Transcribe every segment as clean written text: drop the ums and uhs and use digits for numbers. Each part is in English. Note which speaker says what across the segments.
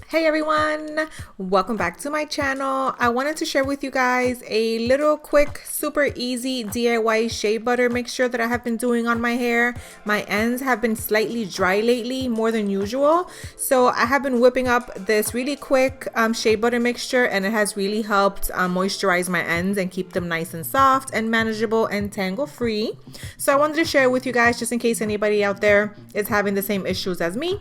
Speaker 1: Hey everyone, welcome back to my channel. I wanted to share with you guys a little quick, super easy DIY shea butter mixture that I have been doing on my hair. My ends have been slightly dry lately, more than usual. So I have been whipping up this really quick shea butter mixture, and it has really helped moisturize my ends and keep them nice and soft and manageable and tangle free. So I wanted to share it with you guys just in case anybody out there is having the same issues as me.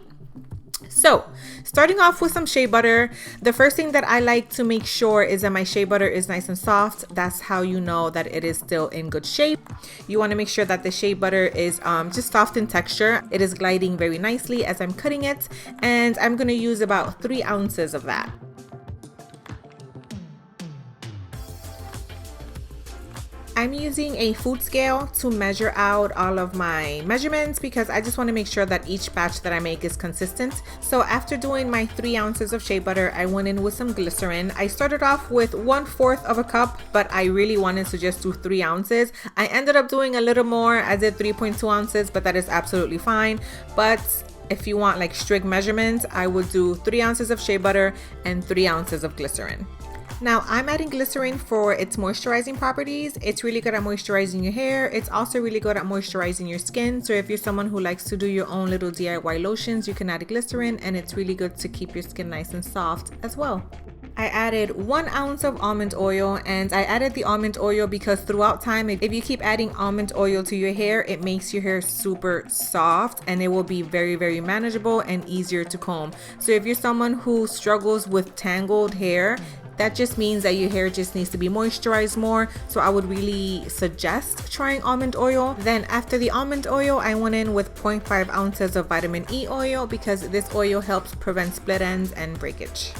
Speaker 1: So starting off with some shea butter, the first thing that I like to make sure is that my shea butter is nice and soft. That's how you know that it is still in good shape. You want to make sure that the shea butter is just soft in texture. It is gliding very nicely as I'm cutting it, and I'm going to use about 3 ounces of that. I'm using a food scale to measure out all of my measurements because I just want to make sure that each batch that I make is consistent. So after doing my 3 ounces of shea butter, I went in with some glycerin. I started off with 1/4 of a cup, but I really wanted to just do 3 ounces. I ended up doing a little more. I did 3.2 ounces, but that is absolutely fine. But if you want like strict measurements, I would do 3 ounces of shea butter and 3 ounces of glycerin. Now I'm adding glycerin for its moisturizing properties. It's really good at moisturizing your hair. It's also really good at moisturizing your skin. So if you're someone who likes to do your own little DIY lotions, you can add glycerin, and it's really good to keep your skin nice and soft as well. I added 1 ounce of almond oil, and I added the almond oil because throughout time, if you keep adding almond oil to your hair, it makes your hair super soft and it will be very manageable and easier to comb. So if you're someone who struggles with tangled hair, that just means that your hair just needs to be moisturized more. So I would really suggest trying almond oil. Then after the almond oil, I went in with 0.5 ounces of vitamin E oil because this oil helps prevent split ends and breakage.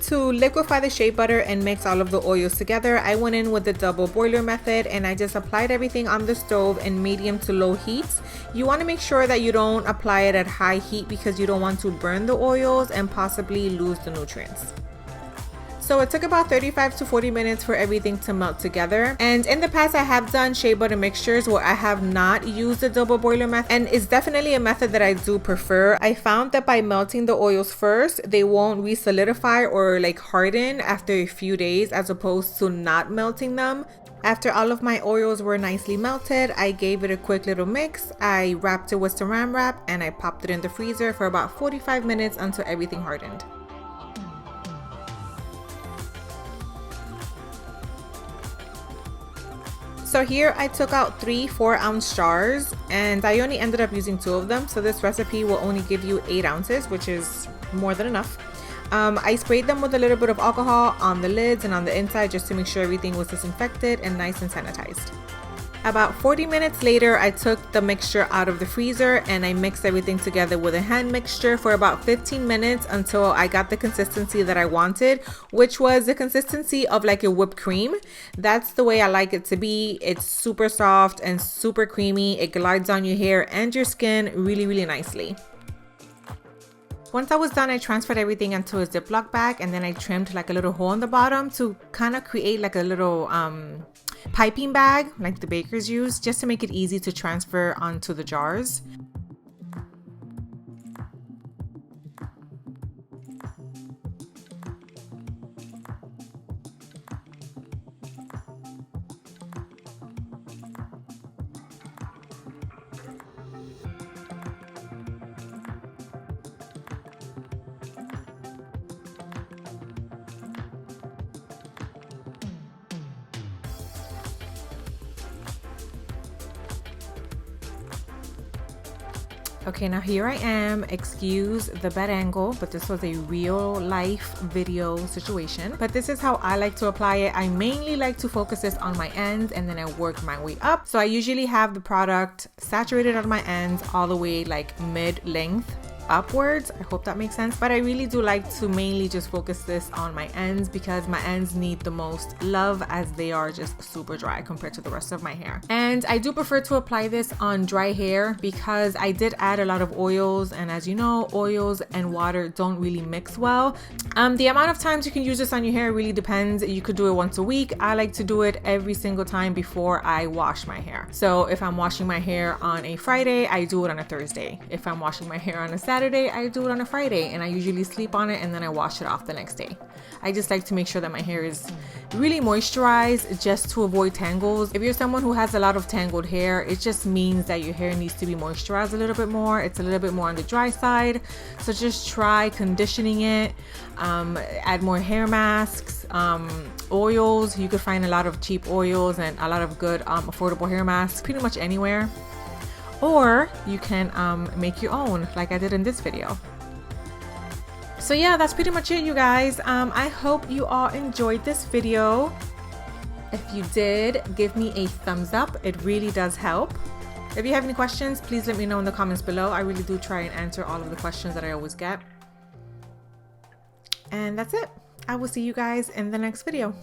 Speaker 1: To liquefy the shea butter and mix all of the oils together, I went in with the double boiler method, and I just applied everything on the stove in medium to low heat. You want to make sure that you don't apply it at high heat because you don't want to burn the oils and possibly lose the nutrients. So it took about 35 to 40 minutes for everything to melt together. And in the past, I have done shea butter mixtures where I have not used the double boiler method, and it's definitely a method that I do prefer. I found that by melting the oils first, they won't re-solidify or like harden after a few days as opposed to not melting them. After all of my oils were nicely melted, I gave it a quick little mix. I wrapped it with saran wrap and I popped it in the freezer for about 45 minutes until everything hardened. So here I took out 3 4-ounce jars, and I only ended up using 2 of them. So this recipe will only give you 8 ounces, which is more than enough. I sprayed them with a little bit of alcohol on the lids and on the inside just to make sure everything was disinfected and nice and sanitized. About 40 minutes later, I took the mixture out of the freezer and I mixed everything together with a hand mixture for about 15 minutes until I got the consistency that I wanted, which was the consistency of like a whipped cream. That's the way I like it to be. It's super soft and super creamy. It glides on your hair and your skin really nicely. Once I was done, I transferred everything into a Ziploc bag, and then I trimmed like a little hole in the bottom to kind of create like a little piping bag like the bakers use, just to make it easy to transfer onto the jars. Okay, now here I am. Excuse the bad angle, but this was a real life video situation. But this is how I like to apply it. I mainly like to focus this on my ends and then I work my way up. So I usually have the product saturated on my ends all the way like mid-length upwards. I hope that makes sense. But I really do like to mainly just focus this on my ends because my ends need the most love as they are just super dry compared to the rest of my hair. And I do prefer to apply this on dry hair because I did add a lot of oils, and as you know, oils and water don't really mix well. The amount of times you can use this on your hair really depends. You could do it once a week. I like to do it every single time before I wash my hair. So if I'm washing my hair on a Friday, I do it on a Thursday. If I'm washing my hair on a Saturday, Saturday, I do it on a Friday, and I usually sleep on it and then I wash it off the next day. I just like to make sure that my hair is really moisturized just to avoid tangles. If you're someone who has a lot of tangled hair, it just means that your hair needs to be moisturized a little bit more. It's a little bit more on the dry side. So just try conditioning it, add more hair masks, oils. You could find a lot of cheap oils and a lot of good affordable hair masks pretty much anywhere. Or you can make your own like I did in this video. So yeah, that's pretty much it, you guys. I hope you all enjoyed this video. If you did, give me a thumbs up. It really does help. If you have any questions, please let me know in the comments below. I really do try and answer all of the questions that I always get. And that's it. I will see you guys in the next video.